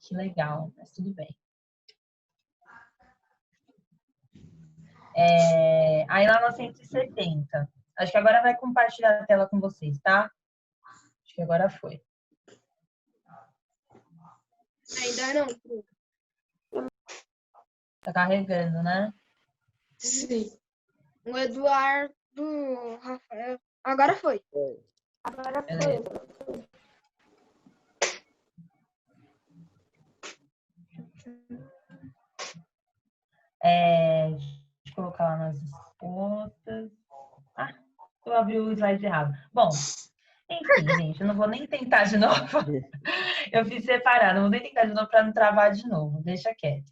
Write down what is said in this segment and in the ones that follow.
Que legal, mas tudo bem. Aí lá na 170. Acho que agora vai compartilhar a tela com vocês, tá? Acho que agora foi. Ainda não. Tá carregando, né? Sim. O Eduardo, Rafael. Agora foi. Agora Beleza. foi. Deixa eu colocar lá nas respostas. Ah, eu abri o slide errado. Bom, enfim, gente, eu não vou nem tentar de novo. Eu fiz separado, não vou nem tentar de novo para não travar de novo. Deixa quieto.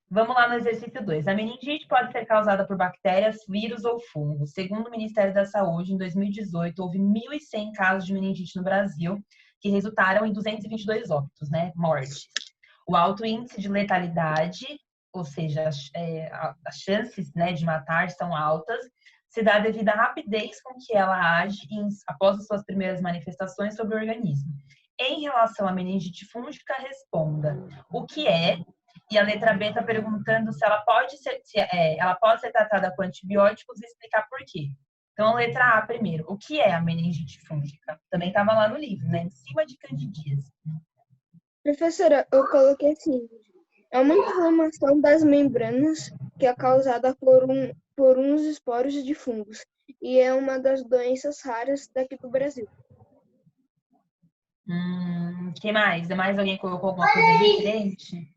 Vamos lá no exercício 2. A meningite pode ser causada por bactérias, vírus ou fungos. Segundo o Ministério da Saúde, em 2018, houve 1.100 casos de meningite no Brasil, que resultaram em 222 óbitos, né? Mortes. O alto índice de letalidade, ou seja, as chances, né, de matar são altas, se dá devido à rapidez com que ela age após as suas primeiras manifestações sobre o organismo. Em relação à meningite fúngica, responda o que é, e a letra B está perguntando se ela pode ser tratada com antibióticos e explicar por quê. Então, a letra A primeiro. O que é a meningite fúngica? Também estava lá no livro, né? Em cima de candidíase. Professora, eu coloquei assim. É uma inflamação das membranas que é causada por uns esporos de fungos e é uma das doenças raras daqui do Brasil. Que mais? Mais alguém colocou alguma coisa diferente?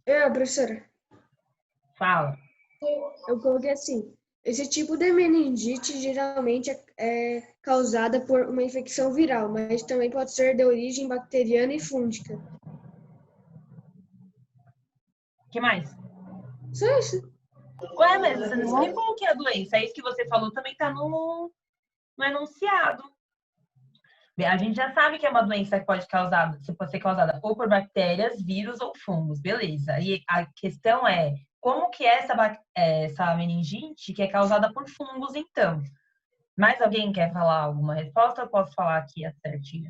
Professora. Fala. Eu coloquei assim. Esse tipo de meningite geralmente é causada por uma infecção viral, mas também pode ser de origem bacteriana e fúngica. Que mais? Só isso. Ué, mas você não explicou o que é a doença. É isso que você falou também está no enunciado. A gente já sabe que é uma doença que pode ser causada ou por bactérias, vírus ou fungos, beleza. E a questão é, como que é essa meningite que é causada por fungos, então? Mais alguém quer falar alguma resposta? Eu posso falar aqui certinho.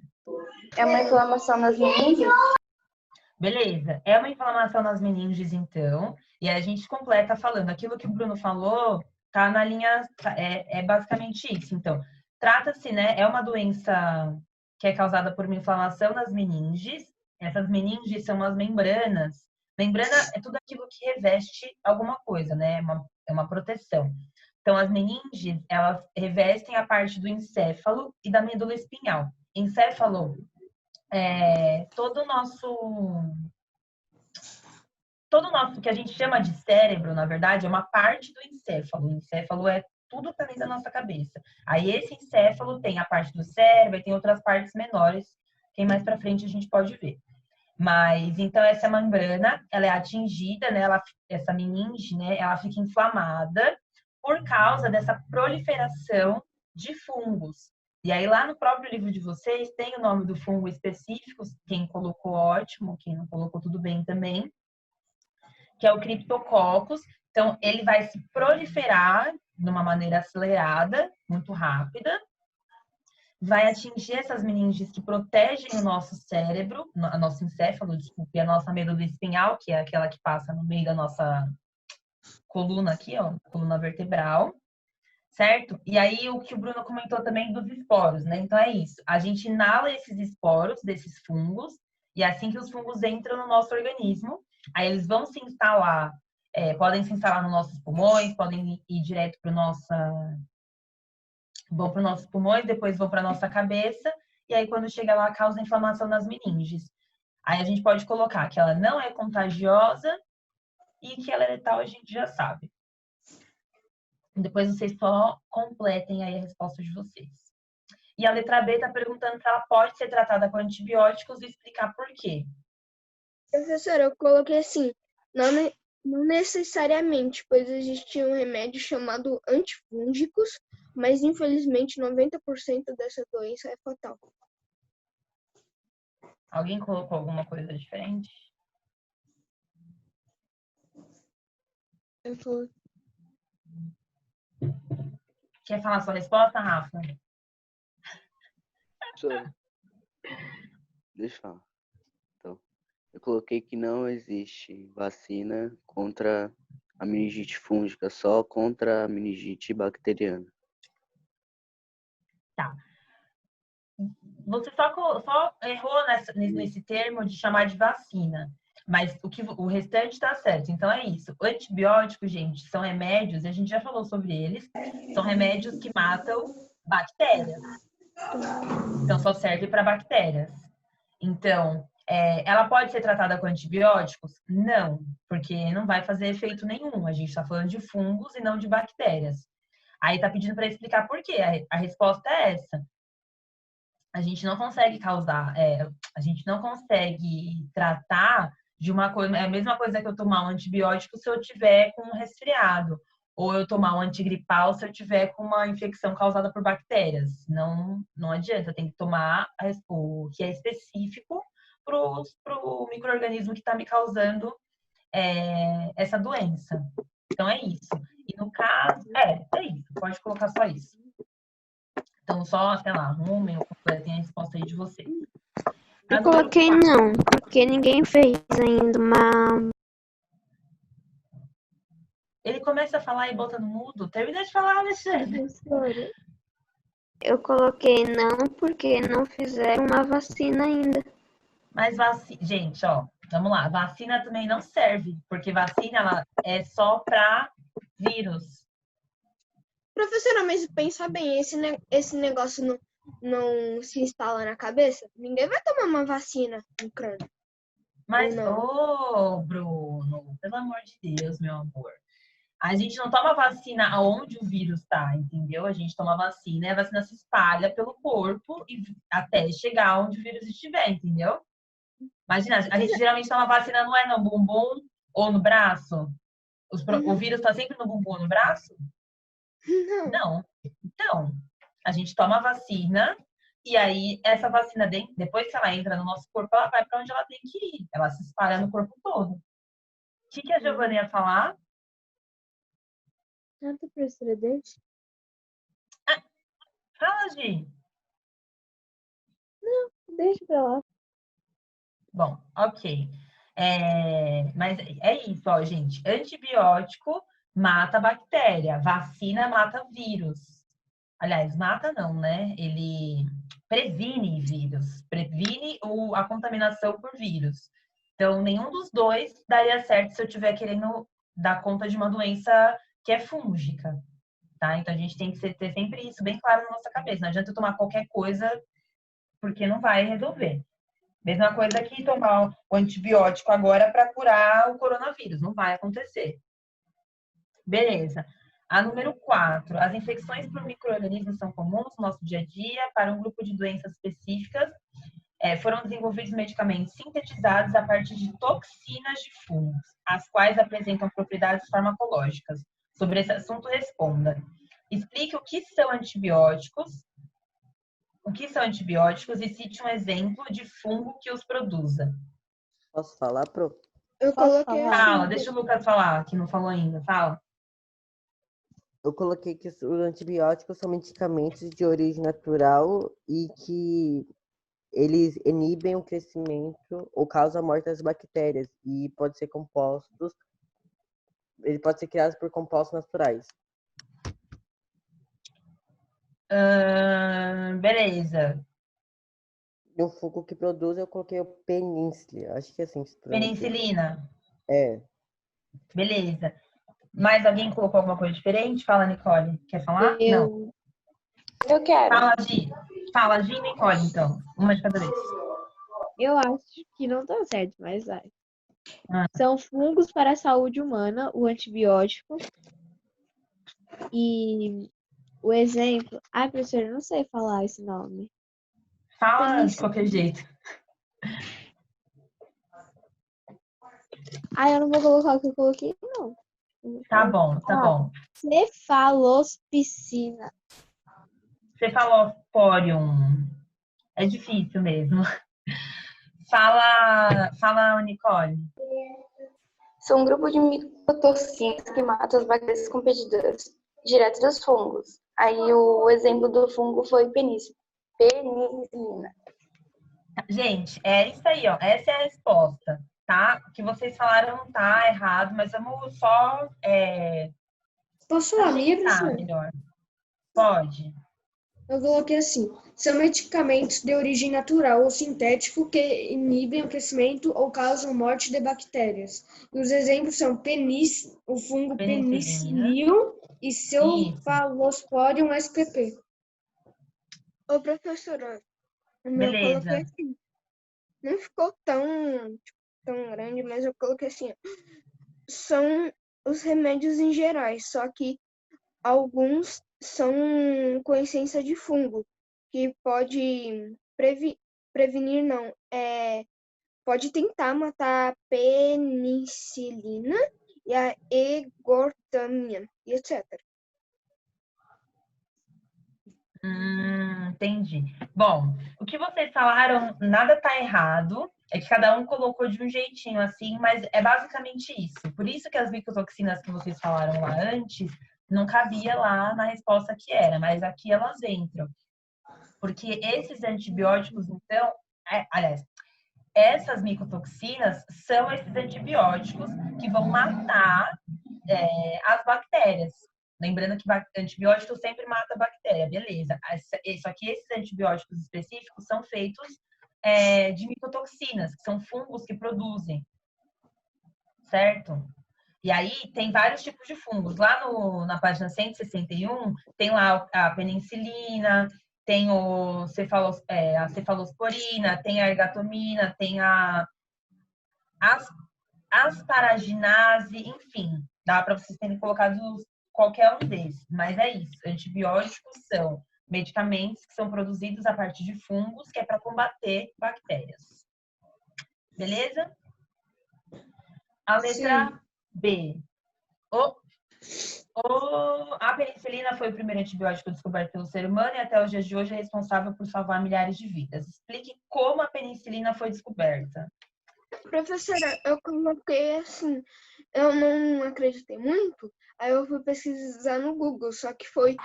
É uma inflamação nas meninges? Beleza. É uma inflamação nas meninges, então. E a gente completa falando. Aquilo que o Bruno falou tá na linha... É basicamente isso. Então, trata-se, né? É uma doença que é causada por uma inflamação nas meninges. Essas meninges são as membranas. Membrana é tudo aquilo que reveste alguma coisa, né? É uma proteção. Então, as meninges, elas revestem a parte do encéfalo e da medula espinhal. Encéfalo todo o nosso que a gente chama de cérebro, na verdade, é uma parte do encéfalo. O encéfalo é tudo que está dentro da nossa cabeça. Aí esse encéfalo tem a parte do cérebro e tem outras partes menores, que mais para frente a gente pode ver. Mas então essa membrana, ela é atingida, né? Essa meninge, né? Ela fica inflamada por causa dessa proliferação de fungos. E aí lá no próprio livro de vocês tem o nome do fungo específico, quem colocou ótimo, quem não colocou tudo bem também, que é o Cryptococcus. Então ele vai se proliferar de uma maneira acelerada, muito rápida, vai atingir essas meninges que protegem o nosso cérebro, o nosso encéfalo, desculpe, a nossa medula espinhal, que é aquela que passa no meio da nossa coluna aqui, ó, coluna vertebral, certo? E aí o que o Bruno comentou também dos esporos, né? Então é isso, a gente inala esses esporos desses fungos, e é assim que os fungos entram no nosso organismo, aí eles vão se instalar, podem se instalar nos nossos pulmões, podem ir direto para vão para os nossos pulmões, depois vão para a nossa cabeça, e aí quando chega lá causa inflamação nas meninges. Aí a gente pode colocar que ela não é contagiosa e que ela é letal, a gente já sabe. Depois vocês só completem aí a resposta de vocês. E a letra B está perguntando se ela pode ser tratada com antibióticos e explicar por quê. Professora, eu coloquei assim, não necessariamente, pois existe um remédio chamado antifúngicos, mas infelizmente 90% dessa doença é fatal. Alguém colocou alguma coisa diferente? Eu coloquei. Quer falar sua resposta, Rafa? Professora, deixa eu falar. Eu coloquei que não existe vacina contra a meningite fúngica, só contra a meningite bacteriana. Tá. Você só errou nesse termo de chamar de vacina. Mas o restante está certo. Então é isso. O antibiótico, gente, são remédios, a gente já falou sobre eles, são remédios que matam bactérias. Então só serve para bactérias. Então, ela pode ser tratada com antibióticos? Não, porque não vai fazer efeito nenhum. A gente está falando de fungos e não de bactérias. Aí tá pedindo para explicar por quê. A resposta é essa. A gente não consegue a gente não consegue tratar de uma coisa, é a mesma coisa que eu tomar um antibiótico se eu tiver com um resfriado, ou eu tomar um antigripal se eu tiver com uma infecção causada por bactérias. Não adianta, tem que tomar o que é específico para o micro-organismo que está me causando essa doença. Então é isso. E no caso, é isso, pode colocar só isso. Então, só, sei lá, arrumem ou completem a resposta aí de vocês. Eu coloquei não, porque ninguém fez ainda uma... Ele começa a falar e bota no mudo. Termina de falar, Alexandre. Eu coloquei não, porque não fizeram uma vacina ainda. Mas vacina... Gente, ó, vamos lá. Vacina também não serve, porque vacina ela é só para vírus. Professora, mas pensa bem, esse negócio não se instala na cabeça? Ninguém vai tomar uma vacina no crânio. Mas, Ou ô, Bruno, pelo amor de Deus, meu amor. A gente não toma vacina aonde o vírus está, entendeu? A gente toma vacina e a vacina se espalha pelo corpo e até chegar onde o vírus estiver, entendeu? Imagina, a gente geralmente toma vacina não é no bumbum ou no braço? O vírus está sempre no bumbum ou no braço? Não. Não. Então, a gente toma vacina e aí essa vacina, depois que ela entra no nosso corpo, ela vai para onde ela tem que ir. Ela se espalha no corpo todo. O que a Giovana ia falar? Nada, professora, deixa. Fala, Gi. Deixa pra lá. Bom, ok. Mas é isso, ó, gente. Antibiótico mata bactéria, vacina mata vírus. Aliás, mata não, né? Ele previne vírus, previne a contaminação por vírus. Então, nenhum dos dois daria certo se eu estiver querendo dar conta de uma doença que é fúngica, tá? Então, a gente tem que ter sempre isso bem claro na nossa cabeça. Não adianta eu tomar qualquer coisa, porque não vai resolver. Mesma coisa que tomar o antibiótico agora para curar o coronavírus. Não vai acontecer. Beleza. A número 4. As infecções por micro-organismos são comuns no nosso dia a dia. Para um grupo de doenças específicas, foram desenvolvidos medicamentos sintetizados a partir de toxinas de fungos, as quais apresentam propriedades farmacológicas. Sobre esse assunto, responda. Explique o que são antibióticos e cite um exemplo de fungo que os produza. Posso falar, Pro? Eu coloquei Fala, deixa o Lucas falar, que não falou ainda. Fala. Eu coloquei que os antibióticos são medicamentos de origem natural e que eles inibem o crescimento ou causam a morte das bactérias e ele pode ser criado por compostos naturais. Beleza. E o fungo que produz eu coloquei o penicillium, acho que é assim que se pronuncia. Penicilina. É. Beleza. Mais alguém colocou alguma coisa diferente? Fala, Nicole. Quer falar? Não. Eu quero. Fala, Gi e Nicole, então. Uma de cada vez. Eu acho que não tá certo, mas vai. Ah. São fungos para a saúde humana, o antibiótico. E o exemplo... Ai, professor, eu não sei falar esse nome. Fala de qualquer jeito. Ai, eu não vou colocar o que eu coloquei, não. Tá bom. Cefalospicina. Cephalosporium. É difícil mesmo. Fala, Nicole. São um grupo de micotoxinas que matam as bactérias competidoras, direto dos fungos. Aí o exemplo do fungo foi penicilina. Gente, é isso aí, ó. Essa é a resposta. tá? O que vocês falaram não tá errado, mas vamos só Posso falar a minha, ajeitar professora? melhor. Pode. Eu coloquei assim: são medicamentos de origem natural ou sintético que inibem o crescimento ou causam morte de bactérias. E os exemplos são o fungo Penicilina. Penicillium e Isso. Cephalosporium spp. Ô, professora, o meu eu Beleza. coloquei assim. Não ficou tão grande, mas eu coloquei assim. São os remédios em geral, só que alguns são com essência de fungo, que pode prevenir, não, pode tentar matar a penicilina e a egortamina, e etc. Entendi. Bom, o que vocês falaram, nada tá errado. É que cada um colocou de um jeitinho assim, mas é basicamente isso. Por isso que as micotoxinas que vocês falaram lá antes não cabia lá na resposta que era, mas aqui elas entram. Porque esses antibióticos, então, aliás, essas micotoxinas são esses antibióticos que vão matar as bactérias. Lembrando que antibiótico sempre mata a bactéria, beleza. Só que esses antibióticos específicos são feitos de micotoxinas, que são fungos que produzem, certo? E aí tem vários tipos de fungos. Lá na página 161 tem lá a penicilina, tem a cefalosporina, tem a ergatomina, tem a asparaginase, enfim. Dá para vocês terem colocado qualquer um desses. Mas é isso. Antibióticos são medicamentos que são produzidos a partir de fungos, que é para combater bactérias. Beleza? A letra Sim. B. A penicilina foi o primeiro antibiótico descoberto pelo ser humano e até os dias de hoje é responsável por salvar milhares de vidas. Explique como a penicilina foi descoberta. Professora, eu coloquei assim, eu não acreditei muito, aí eu fui pesquisar no Google, só que foi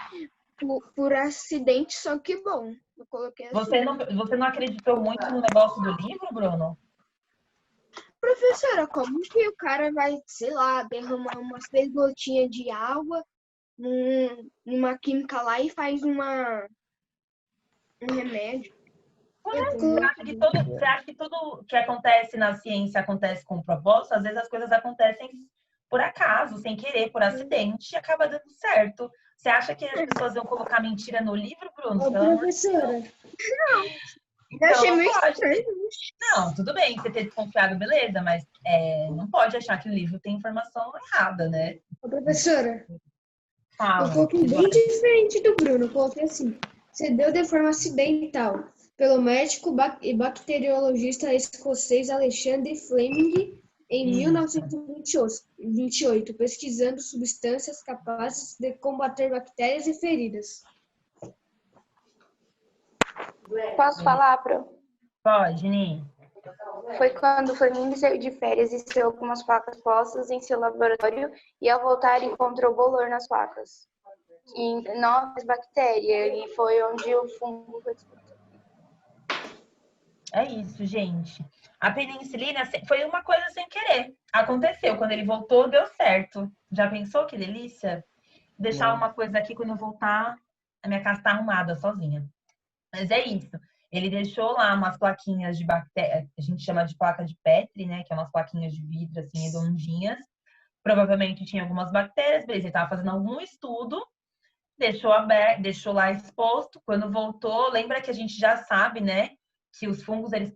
por acidente, só que bom. Eu coloquei assim. Você não acreditou muito no negócio do livro, Bruno? Professora, como que o cara vai, sei lá, derramar umas 3 gotinhas de água numa química lá e faz um remédio? Você acha que tudo que acontece na ciência acontece com propósito? Às vezes as coisas acontecem por acaso, sem querer, por acidente, e acaba dando certo. Você acha que as pessoas vão colocar mentira no livro, Bruno? Ô, professora. Eu achei meio pode. estranho. Não, tudo bem você ter desconfiado, beleza, mas não pode achar que o livro tem informação errada, né? Ô, professora. Fala. Eu coloquei bem diferente do Bruno. Eu coloquei assim: se deu de forma acidental pelo médico e bacteriologista escocês Alexander Fleming em 1928, pesquisando substâncias capazes de combater bactérias e feridas. Posso falar, Pro? Pode, Ni. Foi quando Fleming saiu de férias e seu algumas placas postas em seu laboratório e ao voltar encontrou bolor nas placas. E novas bactérias, e foi onde o fungo foi descoberto. É isso, gente. A penicilina foi uma coisa sem querer. Aconteceu. Quando ele voltou, deu certo. Já pensou que delícia? Deixar uma coisa aqui quando eu voltar, a minha casa tá arrumada sozinha. Mas é isso. Ele deixou lá umas plaquinhas de bactéria, a gente chama de placa de Petri, né? Que é umas plaquinhas de vidro, assim, redondinhas. Provavelmente tinha algumas bactérias, beleza, ele estava fazendo algum estudo, deixou aberto, deixou lá exposto. Quando voltou, lembra que a gente já sabe, né? Que os fungos, eles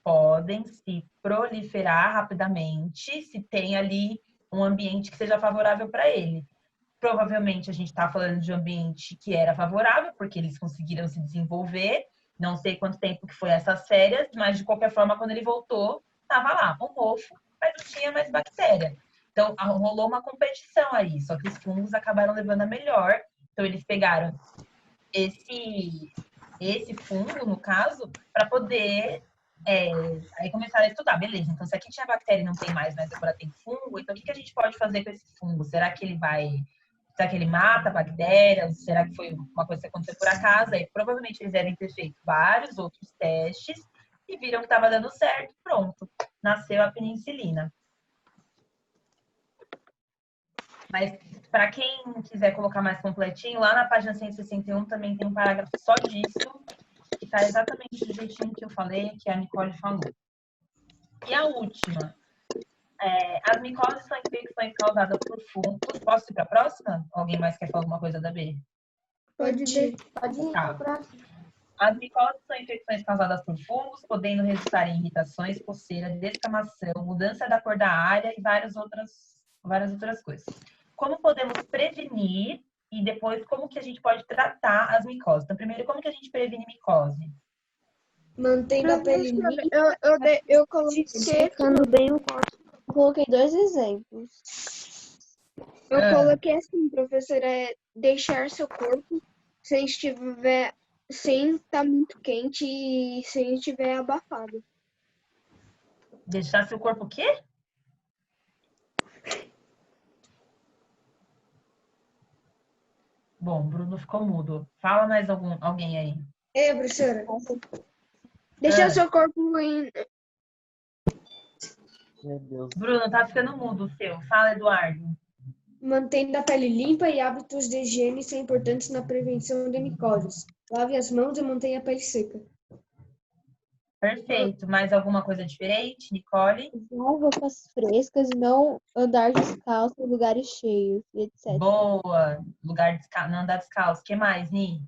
podem se proliferar rapidamente se tem ali um ambiente que seja favorável para ele. Provavelmente a gente está falando de um ambiente que era favorável, porque eles conseguiram se desenvolver. Não sei quanto tempo que foi essas férias, mas de qualquer forma, quando ele voltou, estava lá, um mofo, mas não tinha mais bactéria. Então, rolou uma competição aí, só que os fungos acabaram levando a melhor. Então, eles pegaram esse fungo, no caso, para poder... aí começaram a estudar, beleza, então se aqui tinha bactéria e não tem mais, mas agora tem fungo, então o que a gente pode fazer com esse fungo? Será que ele mata a bactéria? Será que foi uma coisa que aconteceu por acaso? Aí provavelmente eles devem ter feito vários outros testes e viram que estava dando certo, pronto. nasceu a penicilina. Mas para quem quiser colocar mais completinho, lá na página 161 também tem um parágrafo só disso, que está exatamente do jeitinho que eu falei, que a Nicole falou. E a última, as micoses são infecções causadas por fungos. Posso ir para a próxima? Alguém mais quer falar alguma coisa da B? Pode ir. Pode ir Tá. pra próxima. As micoses são infecções causadas por fungos, podendo resultar em irritações, coceira, descamação, mudança da cor da área e várias outras coisas. Como podemos prevenir e depois como que a gente pode tratar as micoses? Então, primeiro, como que a gente previne micose? Mantendo a pele limpa. Eu coloquei, Secando bem o corpo. Coloquei 2 exemplos. eu coloquei assim, professora, deixar seu corpo sem estar muito quente e sem estiver abafado. Deixar seu corpo o quê? Bom, Bruno ficou mudo. Fala mais alguém aí. Professora. Deixar seu corpo Meu Deus. Bruno, tá ficando mudo o seu. Fala, Eduardo. Mantendo a pele limpa e hábitos de higiene são importantes na prevenção de micoses. Lave as mãos e mantenha a pele seca. Perfeito. Mais alguma coisa diferente, Nicole? Usar roupas frescas e não andar descalço em lugares cheios, e etc. Boa. Não andar descalço. O que mais, Ni?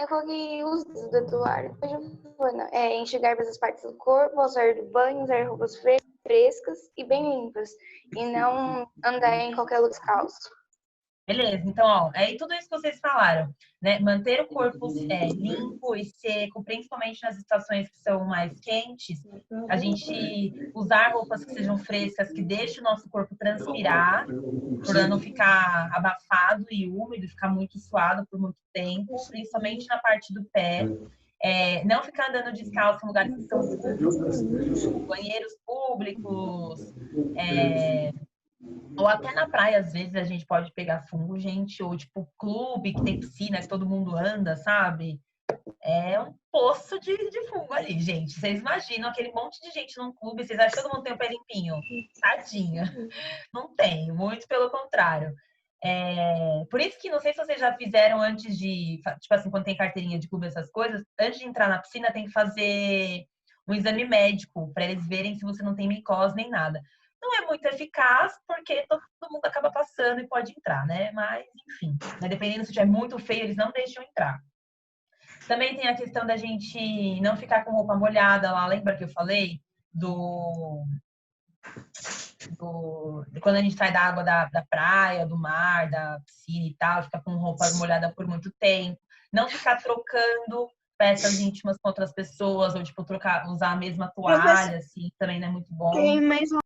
Eu coloquei os dedos do Eduardo. Depois eu vou, não. Enxugar bem as partes do corpo, ao sair do banho, usar roupas frescas e bem limpas. E não andar em qualquer lugar descalço. Beleza, então, ó, é tudo isso que vocês falaram, né? Manter o corpo limpo e seco, principalmente nas estações que são mais quentes, a gente usar roupas que sejam frescas, que deixem o nosso corpo transpirar, para não ficar abafado e úmido, ficar muito suado por muito tempo, principalmente na parte do pé. Não ficar andando descalço em lugares que são públicos, banheiros públicos, ou até na praia, às vezes, a gente pode pegar fungo, gente, ou tipo clube que tem piscina, que todo mundo anda, sabe? É um poço de fungo ali, gente. Vocês imaginam aquele monte de gente num clube, vocês acham que todo mundo tem o pé limpinho? Tadinha. Não tem, muito pelo contrário. Por isso que, não sei se vocês já fizeram antes de, tipo assim, quando tem carteirinha de clube, essas coisas, antes de entrar na piscina tem que fazer um exame médico, para eles verem se você não tem micose nem nada. Não é muito eficaz, porque todo mundo acaba passando e pode entrar, né? Mas, enfim, né? Dependendo se estiver muito feio, eles não deixam entrar. Também tem a questão da gente não ficar com roupa molhada lá. Lembra que eu falei de quando a gente sai da água da praia, do mar, da piscina e tal, fica com roupa molhada por muito tempo. Não ficar trocando peças íntimas com outras pessoas, ou tipo, usar a mesma toalha, assim, também não é muito bom. Tem mais uma,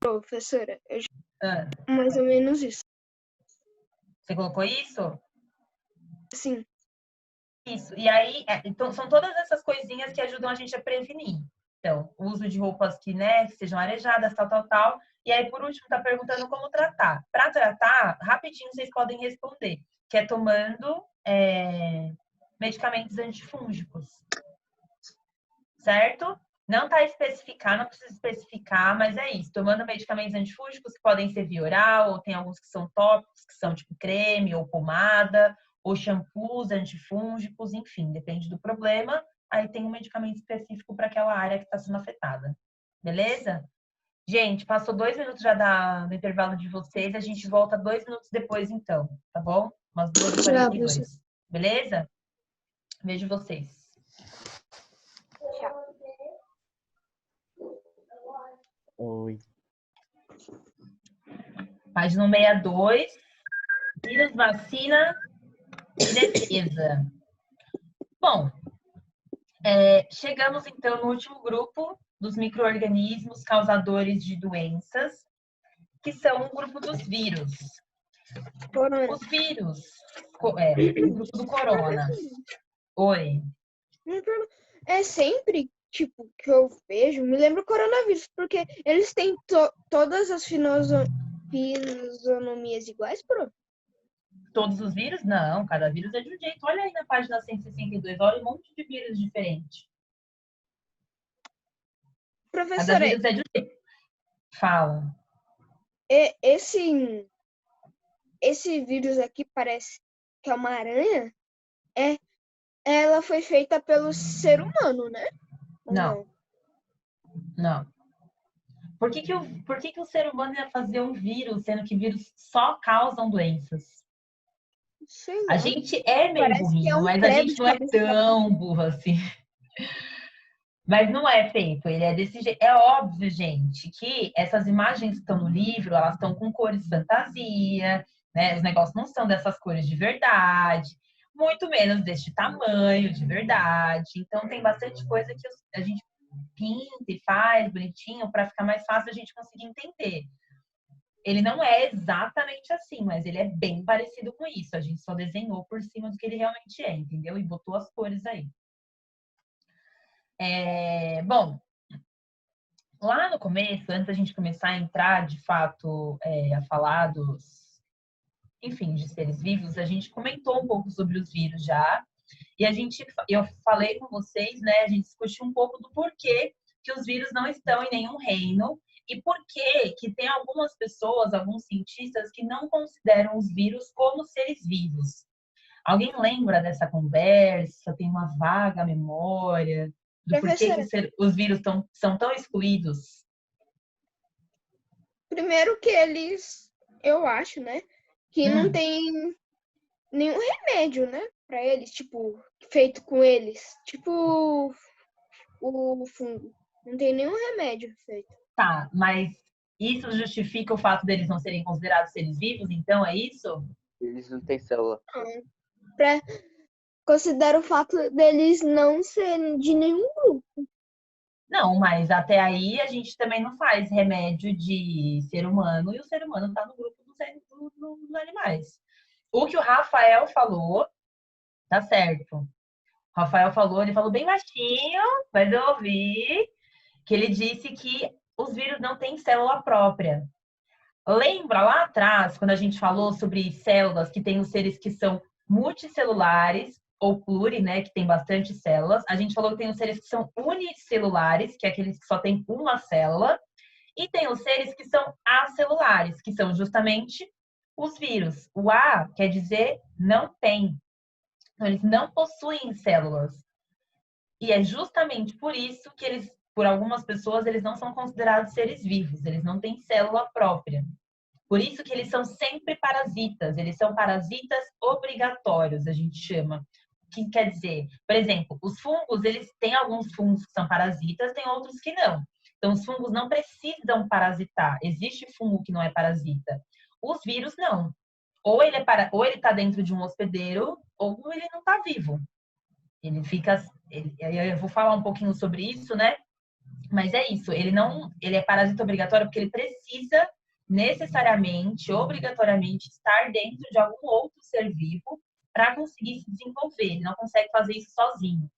professora. Mais ou menos isso. Você colocou isso? Sim. Isso. E aí, então, são todas essas coisinhas que ajudam a gente a prevenir. Então, o uso de roupas que sejam arejadas, tal. E aí, por último, tá perguntando como tratar. Para tratar, rapidinho vocês podem responder, que é tomando medicamentos antifúngicos. Certo? Não tá especificar, não precisa especificar, mas é isso. Tomando medicamentos antifúngicos que podem ser via oral, ou tem alguns que são tópicos, que são tipo creme ou pomada, ou shampoos antifúngicos, enfim, depende do problema. Aí tem um medicamento específico para aquela área que está sendo afetada. Beleza? Gente, passou 2 minutos já do intervalo de vocês. A gente volta 2 minutos depois, então. Tá bom? Umas 2h42. Beleza? Vejo vocês. Oi. Página 62. Vírus, vacina e defesa. Bom, chegamos então no último grupo dos micro-organismos causadores de doenças, que são o grupo dos vírus. Os vírus, o grupo do corona. Oi. É sempre, tipo, que eu vejo, me lembro o coronavírus, porque eles têm todas as fisionomias iguais, pro? Todos os vírus? Não, cada vírus é de um jeito. Olha aí na página 162, olha um monte de vírus diferentes. Cada Professora, vírus é de um jeito. Fala. esse vírus aqui parece que é uma aranha. Ela foi feita pelo ser humano, né? Ou Não. Não. Por que o ser humano ia fazer um vírus, sendo que vírus só causam doenças? Sei A lá. gente é meio Parece que é burrinho, um mas a prego gente de não é cabeça tão burro assim. Mas não é feito, ele é desse jeito. É óbvio, gente, que essas imagens que estão no livro, elas estão com cores de fantasia, né? Os negócios não são dessas cores de verdade, muito menos deste tamanho de verdade. Então tem bastante coisa que a gente pinta e faz bonitinho para ficar mais fácil a gente conseguir entender. Ele não é exatamente assim, mas ele é bem parecido com isso. A gente só desenhou por cima do que ele realmente é, entendeu? E botou as cores aí. Bom, lá no começo, antes da gente começar a entrar de fato a falar enfim, de seres vivos, a gente comentou um pouco sobre os vírus já. E eu falei com vocês, né? A gente discutiu um pouco do porquê que os vírus não estão em nenhum reino e por que tem algumas pessoas, alguns cientistas que não consideram os vírus como seres vivos. Alguém lembra dessa conversa? Tem uma vaga memória do porquê que Professora, os vírus são tão excluídos? primeiro que eu acho, né, que não tem nenhum remédio, né, pra eles, tipo, feito com eles. Tipo o fungo. Não tem nenhum remédio feito. Tá, mas isso justifica o fato deles não serem considerados seres vivos, então é isso? Eles não têm célula. Considero o fato deles não serem de nenhum grupo. Não, mas até aí a gente também não faz remédio de ser humano e o ser humano está no grupo dos animais. O que o Rafael falou, tá certo. O Rafael falou, ele falou bem baixinho, mas eu ouvi que ele disse que os vírus não têm célula própria. Lembra lá atrás, quando a gente falou sobre células, que tem os seres que são multicelulares ou pluri, né, que tem bastante células. A gente falou que tem os seres que são unicelulares, que é aqueles que só tem uma célula, e tem os seres que são acelulares, que são justamente os vírus. O A quer dizer não tem. Então, eles não possuem células. E é justamente por isso que eles, por algumas pessoas, eles não são considerados seres vivos, eles não têm célula própria. Por isso que eles são sempre parasitas, eles são parasitas obrigatórios, a gente chama. O que quer dizer? Por exemplo, os fungos, eles têm alguns fungos que são parasitas, tem outros que não. Então, os fungos não precisam parasitar. Existe fungo que não é parasita. Os vírus, não. Ou ele está dentro de um hospedeiro, ou ele não está vivo. Ele fica... eu vou falar um pouquinho sobre isso, né? Mas é isso, ele é parasita obrigatório porque ele precisa necessariamente, obrigatoriamente, estar dentro de algum outro ser vivo para conseguir se desenvolver. Ele não consegue fazer isso sozinho.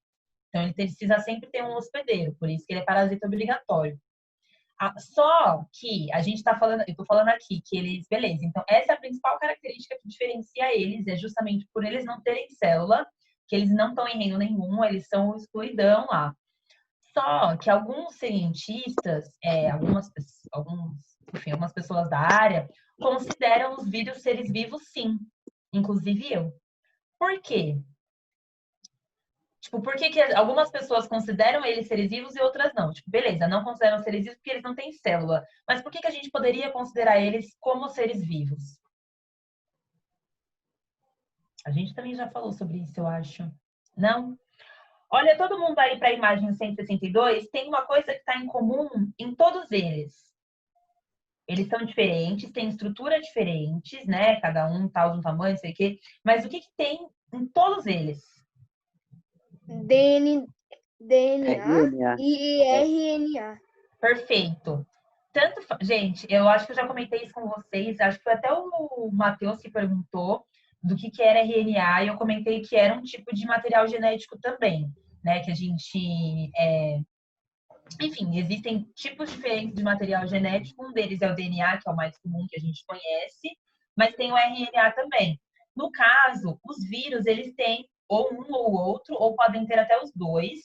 Então, ele precisa sempre ter um hospedeiro, por isso que ele é parasita obrigatório. Só que a gente está falando, eu estou falando aqui que eles, beleza, então essa é a principal característica que diferencia eles, é justamente por eles não terem célula, que eles não estão em reino nenhum, eles são escuridão lá. Só que alguns cientistas, algumas pessoas da área, consideram os vírus seres vivos, sim. Inclusive eu. Por quê? Tipo, por que algumas pessoas consideram eles seres vivos e outras não? Tipo, beleza, não consideram seres vivos porque eles não têm célula. Mas por que a gente poderia considerar eles como seres vivos? A gente também já falou sobre isso, eu acho. Não? Olha, todo mundo aí para a imagem 162, tem uma coisa que está em comum em todos eles. Eles são diferentes, têm estrutura diferentes, né? Cada um tal de um tamanho, não sei o quê. Mas o que tem em todos eles? DNA RNA. e RNA. Perfeito. Gente, eu acho que eu já comentei isso com vocês. Acho que foi até o Matheus que perguntou do que era RNA e eu comentei que era um tipo de material genético também, né? Que a gente... Enfim, existem tipos diferentes de material genético. Um deles é o DNA, que é o mais comum que a gente conhece, mas tem o RNA também. No caso, os vírus, eles têm ou um ou outro, ou podem ter até os dois,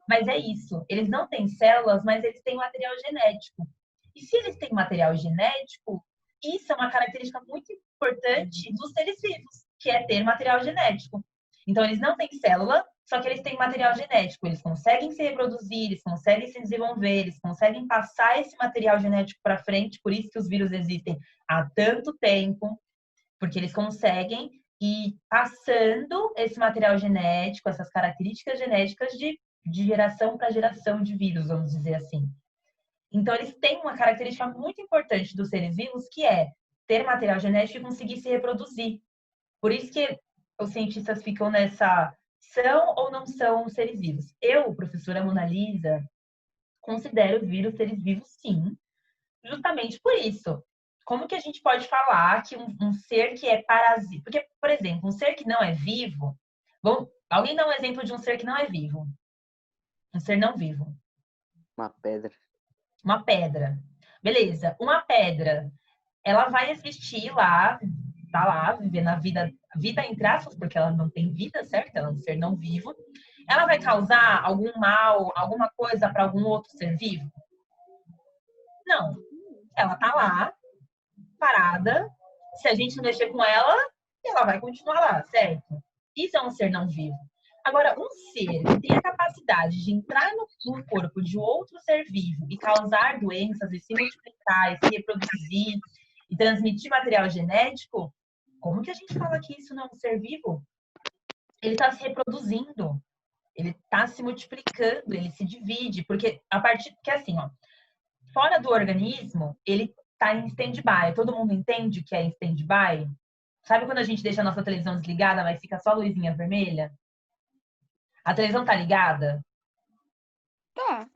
Mas é isso, eles não têm células, mas eles têm material genético. E se eles têm material genético, isso é uma característica muito importante dos seres vivos, que é ter material genético. Então, eles não têm célula, só que eles têm material genético. Eles conseguem se reproduzir, eles conseguem se desenvolver, eles conseguem passar esse material genético para frente. Por isso que os vírus existem há tanto tempo, porque eles conseguem ir passando esse material genético, essas características genéticas de geração para geração de vírus, vamos dizer assim. Então, eles têm uma característica muito importante dos seres vivos, que é ter material genético e conseguir se reproduzir. Por isso que os cientistas ficam nessa, são ou não são seres vivos. Eu, professora Mona Lisa, considero os vírus seres vivos, sim, justamente por isso. Como que a gente pode falar que um ser que é parasita... Porque, por exemplo, um ser que não é vivo... Alguém dá um exemplo de um ser que não é vivo? Um ser não vivo. Uma pedra. Uma pedra. Beleza. Uma pedra, ela vai existir lá, tá lá, vivendo a vida entre aspas, porque ela não tem vida, certo? Ela é um ser não vivo. Ela vai causar algum mal, alguma coisa para algum outro ser vivo? Não. Ela tá lá, parada. Se a gente não mexer com ela, ela vai continuar lá, certo? Isso é um ser não vivo. Agora, um ser que tem a capacidade de entrar no corpo de outro ser vivo e causar doenças, e se multiplicar, e se reproduzir, e transmitir material genético, como que a gente fala que isso não é um ser vivo? Ele está se reproduzindo, ele está se multiplicando, ele se divide, porque a partir que assim, ó, fora do organismo, ele está em stand-by. Todo mundo entende o que é em stand-by? Sabe quando a gente deixa a nossa televisão desligada, mas fica só a luzinha vermelha? A televisão tá ligada? Tá.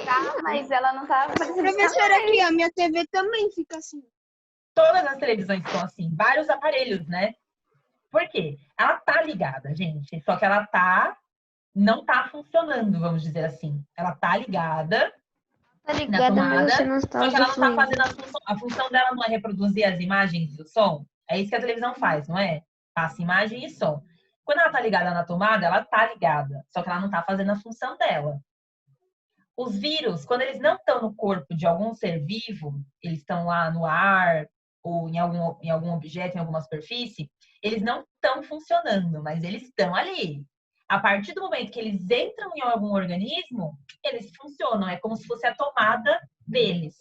Tá, Mas ela não tá. Professora, aqui, a minha TV também fica assim. Todas as televisões são assim, vários aparelhos, né? Por quê? Ela tá ligada, gente, só que ela não tá funcionando, vamos dizer assim. Ela tá ligada Tá na ligada, mas tomada, você não está só que ela não tá usufruindo. fazendo a função dela não é reproduzir as imagens e o som. É isso que a televisão faz, não é? Passa imagem e som. Quando ela tá ligada na tomada, ela tá ligada, só que ela não tá fazendo a função dela. Os vírus, quando eles não estão no corpo de algum ser vivo, eles estão lá no ar ou em algum objeto, em alguma superfície, eles não estão funcionando, mas eles estão ali. A partir do momento que eles entram em algum organismo, eles funcionam. É como se fosse a tomada deles.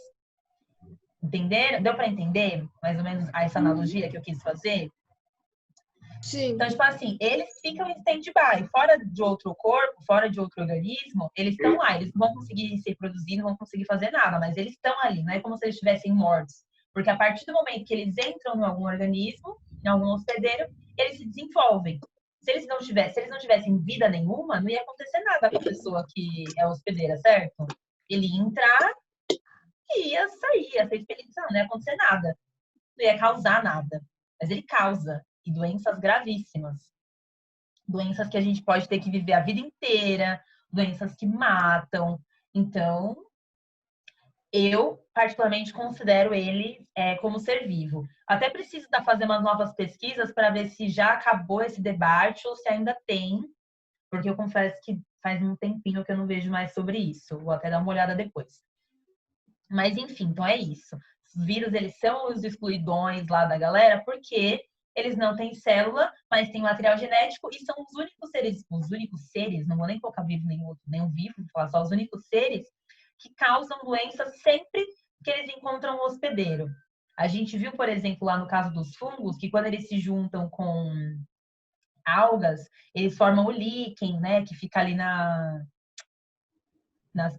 Entenderam? Deu para entender mais ou menos essa analogia que eu quis fazer? Sim. Então, tipo assim, eles ficam em stand-by, fora de outro corpo, fora de outro organismo, eles estão lá, eles não vão conseguir se reproduzir, não vão conseguir fazer nada, mas eles estão ali, não é como se eles estivessem mortos. Porque a partir do momento que eles entram em algum organismo, em algum hospedeiro, eles se desenvolvem. Se eles não tivessem vida nenhuma, não ia acontecer nada com a pessoa que é hospedeira, certo? Ele ia entrar e ia sair, ia ser expelição, não ia acontecer nada. Não ia causar nada. Mas ele causa. E doenças gravíssimas. Doenças que a gente pode ter que viver a vida inteira, doenças que matam. Então, eu particularmente considero ele como ser vivo. Até preciso fazer umas novas pesquisas para ver se já acabou esse debate ou se ainda tem, porque eu confesso que faz um tempinho que eu não vejo mais sobre isso. Vou até dar uma olhada depois. Mas, enfim, então é isso. Os vírus, eles são os excluidões lá da galera, porque eles não têm célula, mas têm material genético e são os únicos seres, não vou nem colocar vivo nenhum vivo, vou falar só os únicos seres que causam doenças sempre que eles encontram um hospedeiro. A gente viu, por exemplo, lá no caso dos fungos, que quando eles se juntam com algas, eles formam o líquen, né, que fica ali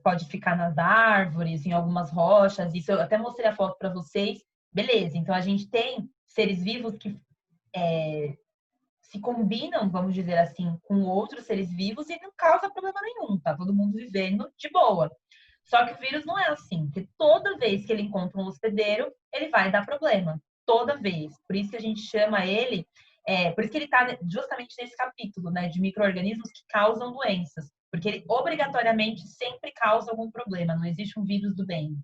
pode ficar nas árvores, em algumas rochas. Isso eu até mostrei a foto para vocês. Beleza, então a gente tem seres vivos que se combinam, vamos dizer assim, com outros seres vivos e não causa problema nenhum, tá todo mundo vivendo de boa. Só que o vírus não é assim, porque toda vez que ele encontra um hospedeiro, ele vai dar problema. Toda vez. Por isso que a gente chama ele, por isso que ele está justamente nesse capítulo, né, de micro-organismos que causam doenças. Porque ele obrigatoriamente sempre causa algum problema. Não existe um vírus do bem.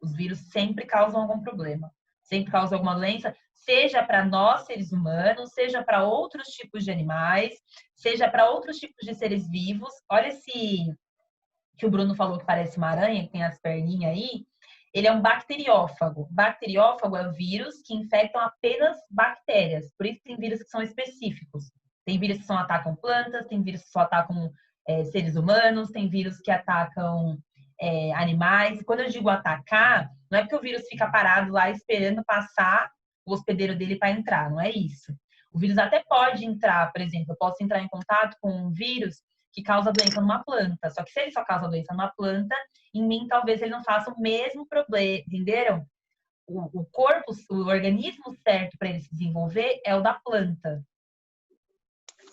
Os vírus sempre causam algum problema. sempre causa alguma doença, seja para nós, seres humanos, seja para outros tipos de animais, seja para outros tipos de seres vivos. Olha esse que o Bruno falou que parece uma aranha, que tem as perninhas aí. Ele é um bacteriófago. Bacteriófago é o vírus que infectam apenas bactérias. Por isso tem vírus que são específicos. Tem vírus que só atacam plantas, tem vírus que só atacam seres humanos, tem vírus que atacam animais. Quando eu digo atacar, não é porque o vírus fica parado lá esperando passar o hospedeiro dele para entrar, não é isso. O vírus até pode entrar, por exemplo, eu posso entrar em contato com um vírus que causa doença numa planta. Só que se ele só causa doença numa planta, em mim talvez ele não faça o mesmo problema, entenderam? O corpo, o organismo certo para ele se desenvolver é o da planta.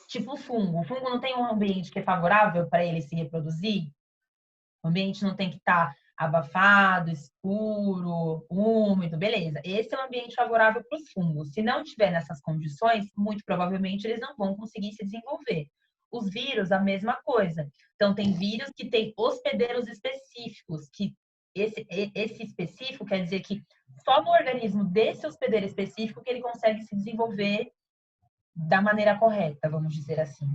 Tipo o fungo. O fungo não tem um ambiente que é favorável para ele se reproduzir? O ambiente não tem que estar abafado, escuro, úmido, beleza. Esse é o ambiente favorável para os fungos. Se não tiver nessas condições, muito provavelmente eles não vão conseguir se desenvolver. Os vírus, a mesma coisa. Então, tem vírus que tem hospedeiros específicos, que esse específico quer dizer que só no organismo desse hospedeiro específico que ele consegue se desenvolver da maneira correta, vamos dizer assim.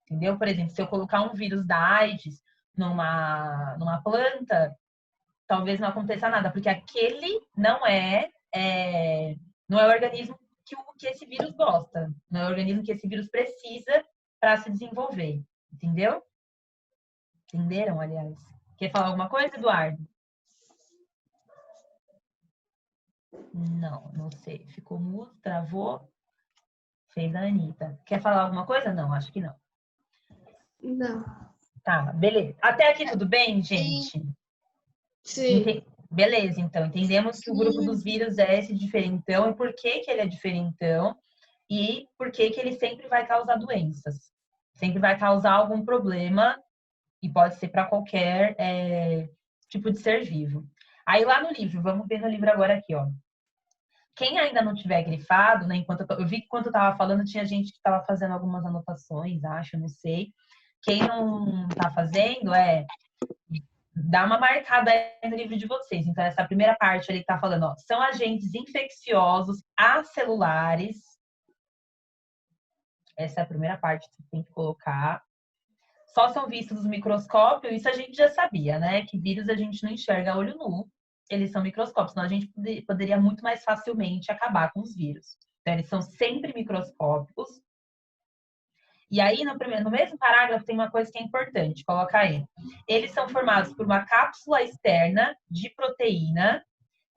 Entendeu? Por exemplo, se eu colocar um vírus da AIDS numa planta, talvez não aconteça nada, porque aquele não é o organismo que esse vírus gosta, não é o organismo que esse vírus precisa para se desenvolver. Entendeu? Entenderam, aliás? Quer falar alguma coisa, Eduardo? Não sei. Ficou mudo, travou. Fez a Anitta. Quer falar alguma coisa? Não, acho que não. Não. Tá, beleza. Até aqui tudo bem, gente? Sim. Beleza, então. Entendemos que o grupo dos vírus é esse diferentão e por que que ele é diferentão e por que que ele sempre vai causar doenças. Sempre vai causar algum problema e pode ser para qualquer tipo de ser vivo. Aí lá no livro, vamos ver no livro agora aqui, ó. Quem ainda não tiver grifado, né? Eu vi que enquanto eu estava falando, tinha gente que estava fazendo algumas anotações, acho, não sei. Quem não está fazendo dá uma marcada aí no livro de vocês. Então, essa primeira parte ali que está falando, ó, são agentes infecciosos acelulares. Essa é a primeira parte que você tem que colocar. Só são vistos no microscópio, isso a gente já sabia, né? Que vírus a gente não enxerga a olho nu. Eles são microscópios, senão a gente poderia muito mais facilmente acabar com os vírus. Então, eles são sempre microscópicos. E aí, no mesmo parágrafo, tem uma coisa que é importante, coloca aí. Eles são formados por uma cápsula externa de proteína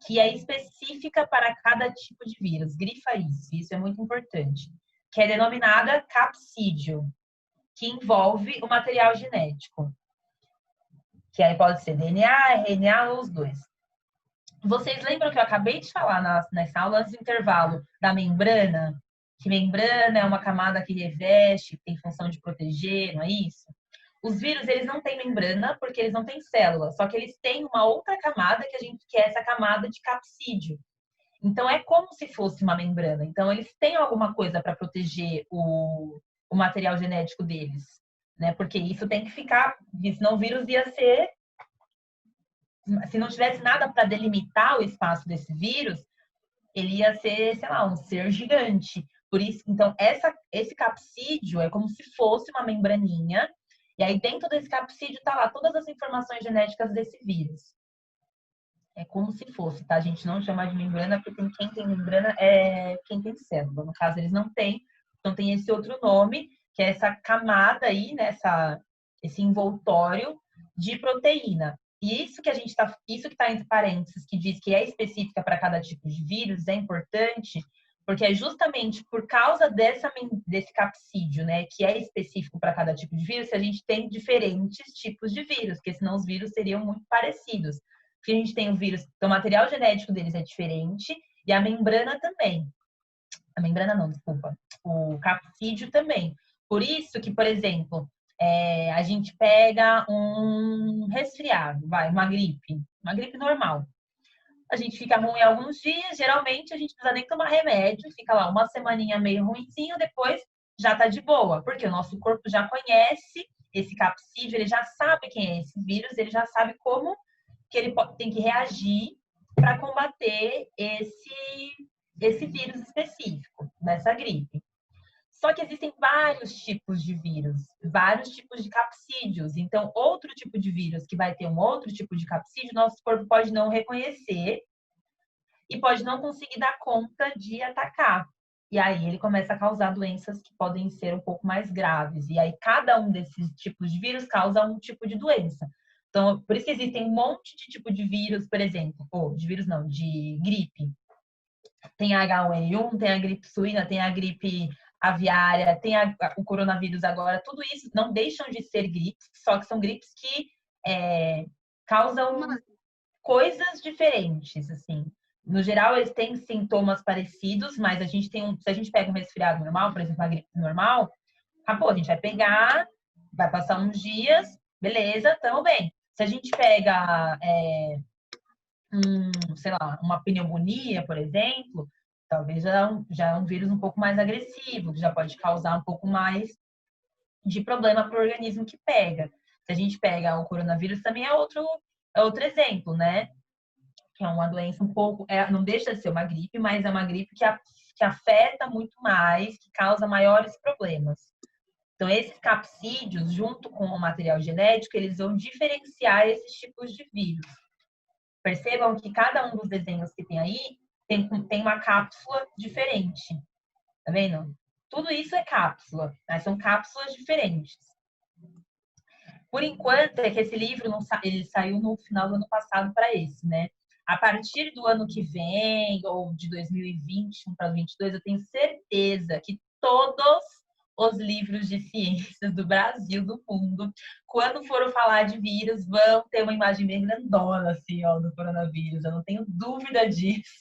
que é específica para cada tipo de vírus. Grifa isso é muito importante. Que é denominada capsídio, que envolve o material genético. Que aí pode ser DNA, RNA ou os dois. Vocês lembram que eu acabei de falar nessa aula, antes do intervalo, da membrana? Que membrana é uma camada que reveste, que tem função de proteger, não é isso? Os vírus, eles não têm membrana porque eles não têm célula, só que eles têm uma outra camada que é essa camada de capsídio. Então, é como se fosse uma membrana. Então, eles têm alguma coisa para proteger o material genético deles, né? Porque isso tem que ficar, senão o vírus ia ser... Se não tivesse nada para delimitar o espaço desse vírus, ele ia ser, sei lá, um ser gigante. Por isso, então, esse capsídio é como se fosse uma membraninha, e aí dentro desse capsídio tá lá todas as informações genéticas desse vírus. É como se fosse, tá? A gente não chama de membrana, porque quem tem membrana é quem tem célula. No caso, eles não têm, então tem esse outro nome, que é essa camada aí, né? Esse envoltório de proteína. E isso que está entre parênteses, que diz que é específica para cada tipo de vírus, é importante, porque é justamente por causa desse capsídio, né, que é específico para cada tipo de vírus, que a gente tem diferentes tipos de vírus, porque senão os vírus seriam muito parecidos. Porque a gente tem o vírus, então o material genético deles é diferente, e a membrana também. A membrana não, desculpa. O capsídio também. Por isso que, por exemplo, a gente pega um resfriado, uma gripe normal. A gente fica ruim alguns dias, geralmente a gente não precisa nem tomar remédio, fica lá uma semaninha meio ruinzinho, depois já tá de boa, porque o nosso corpo já conhece esse capsídio, ele já sabe quem é esse vírus, ele já sabe como que ele tem que reagir para combater esse vírus específico, dessa gripe. Só que existem vários tipos de vírus, vários tipos de capsídeos. Então, outro tipo de vírus que vai ter um outro tipo de capsídeo, nosso corpo pode não reconhecer e pode não conseguir dar conta de atacar. E aí ele começa a causar doenças que podem ser um pouco mais graves. E aí cada um desses tipos de vírus causa um tipo de doença. Então, por isso que existem um monte de tipo de vírus, por exemplo, ou de vírus não, de gripe. Tem a H1N1, tem a gripe suína, tem a gripe aviária, tem o coronavírus agora. Tudo isso não deixam de ser gripes, só que são gripes que causam coisas diferentes, assim. No geral, eles têm sintomas parecidos, mas a gente tem se a gente pega um resfriado normal, por exemplo, uma gripe normal, acabou, a gente vai pegar, vai passar uns dias, beleza, tamo bem. Se a gente pega, sei lá, uma pneumonia, por exemplo, talvez já é um vírus um pouco mais agressivo, que já pode causar um pouco mais de problema para o organismo que pega. Se a gente pega o coronavírus, também é outro exemplo, né? Que é uma doença um pouco, não deixa de ser uma gripe, mas é uma gripe que afeta muito mais, que causa maiores problemas. Então, esses capsídeos, junto com o material genético, eles vão diferenciar esses tipos de vírus. Percebam que cada um dos desenhos que tem aí tem uma cápsula diferente. Tá vendo? Tudo isso é cápsula, mas são cápsulas diferentes. Por enquanto, é que esse livro ele saiu no final do ano passado para esse, né? A partir do ano que vem, ou de 2021 para 2022, eu tenho certeza que todos os livros de ciências do Brasil, do mundo, quando foram falar de vírus, vão ter uma imagem bem grandona, assim, ó, do coronavírus. Eu não tenho dúvida disso.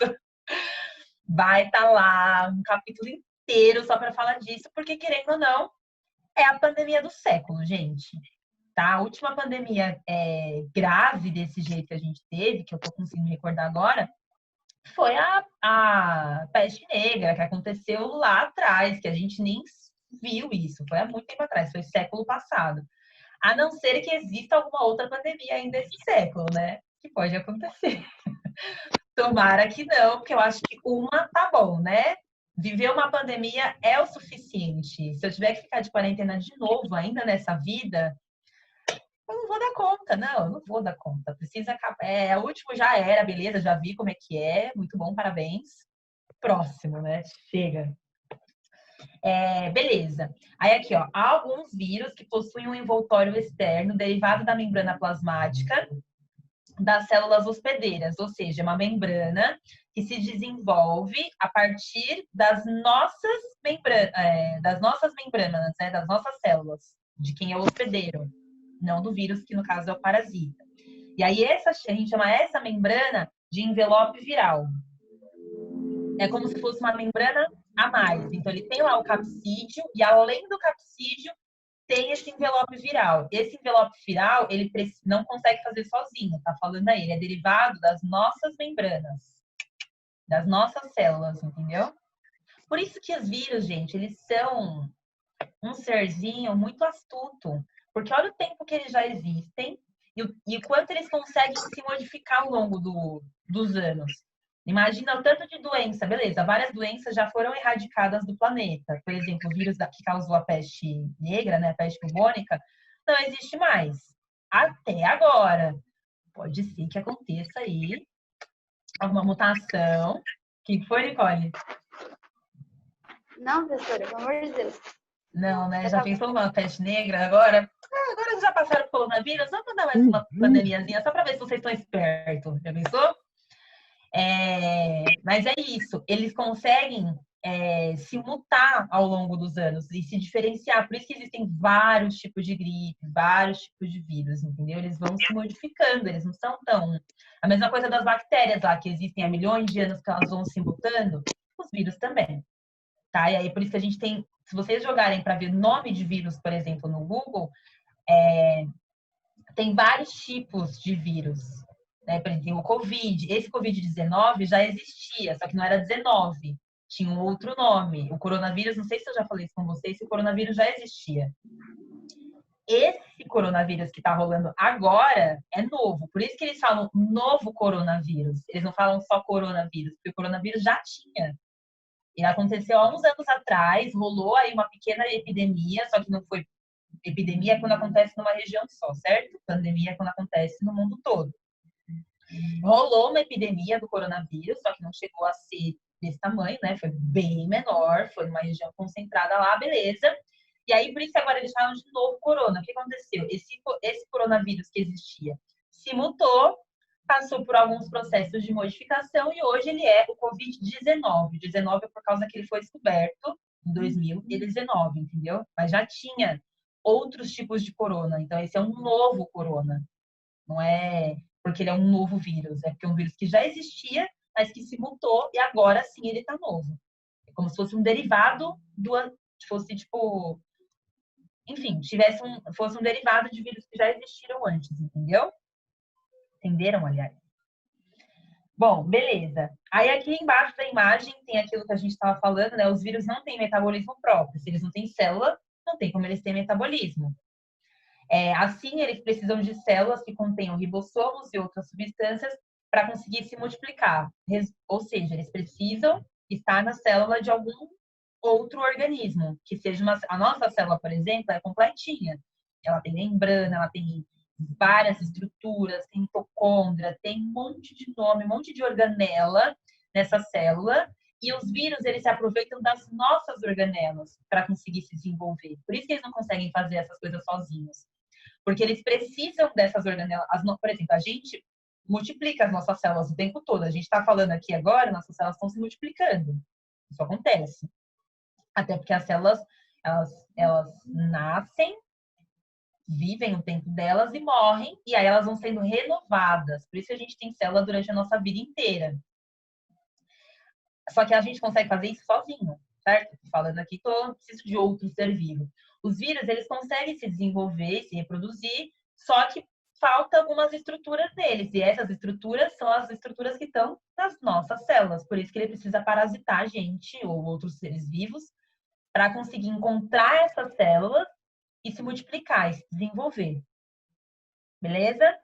Vai estar lá um capítulo inteiro só para falar disso, porque, querendo ou não, é a pandemia do século, gente. Tá? A última pandemia grave desse jeito que a gente teve, que eu tô conseguindo recordar agora, foi a peste negra, que aconteceu lá atrás, que a gente nem viu isso. Foi há muito tempo atrás, foi século passado. A não ser que exista alguma outra pandemia ainda esse século, né? Que pode acontecer. Tomara que não, porque eu acho que uma tá bom, né? Viver uma pandemia é o suficiente. Se eu tiver que ficar de quarentena de novo ainda nessa vida, eu não vou dar conta, não, eu não vou dar conta. Precisa acabar. O último já era, beleza, já vi como é que é. Muito bom, parabéns. Próximo, né? Chega. Beleza. Aí aqui, ó, há alguns vírus que possuem um envoltório externo derivado da membrana plasmática das células hospedeiras, ou seja, uma membrana que se desenvolve a partir das nossas membranas, né, das nossas células, de quem é o hospedeiro, não do vírus, que no caso é o parasita. E aí a gente chama essa membrana de envelope viral. É como se fosse uma membrana a mais. Então ele tem lá o capsídeo e além do capsídeo tem esse envelope viral. Esse envelope viral, ele não consegue fazer sozinho, tá falando aí, ele é derivado das nossas membranas, das nossas células, entendeu? Por isso que os vírus, gente, eles são um serzinho muito astuto, porque olha o tempo que eles já existem e o quanto eles conseguem se modificar ao longo dos anos. Imagina o tanto de doença, beleza, várias doenças já foram erradicadas do planeta. Por exemplo, o vírus que causou a peste negra, né, a peste bubônica, não existe mais. Até agora. Pode ser que aconteça aí alguma mutação. O que foi, Nicole? Não, professora, pelo amor de Deus. Não, né? Já pensou numa peste negra agora? Agora já passaram o coronavírus, vamos mandar mais uma pandemiazinha só para ver se vocês estão espertos. Já pensou? Mas é isso, eles conseguem se mutar ao longo dos anos e se diferenciar. Por isso que existem vários tipos de gripe, vários tipos de vírus, entendeu? Eles vão se modificando, eles não são tão... A mesma coisa das bactérias lá, que existem há milhões de anos que elas vão se mutando, os vírus também, tá? E aí, por isso que a gente tem... Se vocês jogarem para ver nome de vírus, por exemplo, no Google, tem vários tipos de vírus. Né? Por exemplo, o Covid. Esse Covid-19 já existia, só que não era 19. Tinha um outro nome. O coronavírus, não sei se eu já falei isso com vocês, se o coronavírus já existia. esse coronavírus que tá rolando agora é novo. Por isso que eles falam novo coronavírus. Eles não falam só coronavírus, porque o coronavírus já tinha. E aconteceu há uns anos atrás, rolou aí uma pequena epidemia, só que não foi epidemia quando acontece numa região só, certo? Pandemia é quando acontece no mundo todo. Rolou uma epidemia do coronavírus, só que não chegou a ser desse tamanho, né? Foi bem menor, foi numa região concentrada lá, beleza. E aí, por isso que agora eles falam de novo corona. O que aconteceu? Esse coronavírus que existia se mutou, passou por alguns processos de modificação e hoje ele é o Covid-19. 19 é por causa que ele foi descoberto em 2019, entendeu? Mas já tinha outros tipos de corona. Então, esse é um novo corona. Não é porque ele é um novo vírus, é porque é um vírus que já existia, mas que se mutou e agora sim ele tá novo. É como se fosse um derivado fosse tipo, enfim, fosse um derivado de vírus que já existiram antes, entendeu? Entenderam, aliás? Bom, beleza. Aí aqui embaixo da imagem tem aquilo que a gente estava falando, né? Os vírus não têm metabolismo próprio. Se eles não têm célula, não tem como eles terem metabolismo. Assim, eles precisam de células que contenham ribossomos e outras substâncias para conseguir se multiplicar. Ou seja, eles precisam estar na célula de algum outro organismo, que seja a nossa célula, por exemplo, é completinha. Ela tem membrana, ela tem várias estruturas, tem mitocôndria, tem um monte de nome, um monte de organela nessa célula. E os vírus, eles se aproveitam das nossas organelas para conseguir se desenvolver. Por isso que eles não conseguem fazer essas coisas sozinhos. Porque eles precisam dessas organelas. Por exemplo, a gente multiplica as nossas células o tempo todo. A gente está falando aqui agora, nossas células estão se multiplicando. Isso acontece. Até porque as células, elas nascem, vivem o tempo delas e morrem. E aí elas vão sendo renovadas. Por isso que a gente tem célula durante a nossa vida inteira. Só que a gente consegue fazer isso sozinho, certo? Falando aqui, não preciso de outro ser vivo. Os vírus, eles conseguem se desenvolver, se reproduzir, só que falta algumas estruturas neles. E essas estruturas são as estruturas que estão nas nossas células. Por isso que ele precisa parasitar a gente ou outros seres vivos para conseguir encontrar essas células e se multiplicar e se desenvolver. Beleza?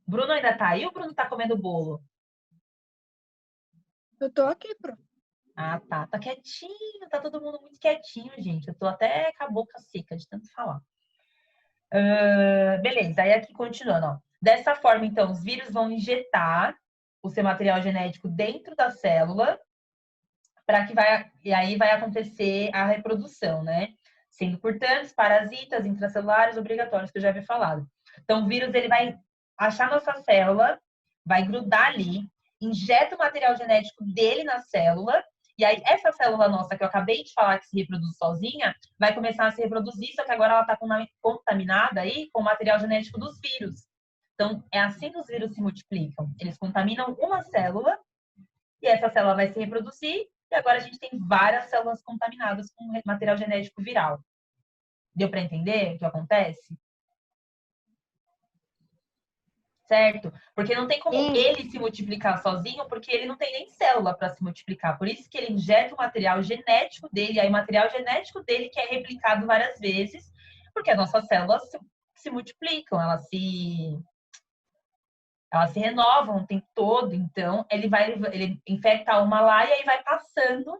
Bruno ainda tá aí ou o Bruno tá comendo bolo? Eu tô aqui, Pro. Ah, tá. Tá quietinho, tá todo mundo muito quietinho, gente. Eu tô até com a boca seca de tanto falar. Beleza, aí aqui continuando, ó. Dessa forma, então, os vírus vão injetar o seu material genético dentro da célula e aí vai acontecer a reprodução, né? Sendo, portanto, parasitas intracelulares obrigatórios, que eu já havia falado. Então, o vírus, ele vai achar nossa célula, vai grudar ali, injeta o material genético dele na célula, e aí essa célula nossa que eu acabei de falar que se reproduz sozinha, vai começar a se reproduzir, só que agora ela está contaminada aí com o material genético dos vírus. Então, é assim que os vírus se multiplicam. Eles contaminam uma célula, e essa célula vai se reproduzir, e agora a gente tem várias células contaminadas com material genético viral. Deu para entender o que acontece? Certo? Porque não tem como ele se multiplicar sozinho, porque ele não tem nem célula para se multiplicar. Por isso que ele injeta o material genético dele, e aí o material genético dele que é replicado várias vezes, porque as nossas células se multiplicam, elas se renovam o tempo todo. Então, ele infecta uma lá e aí vai passando.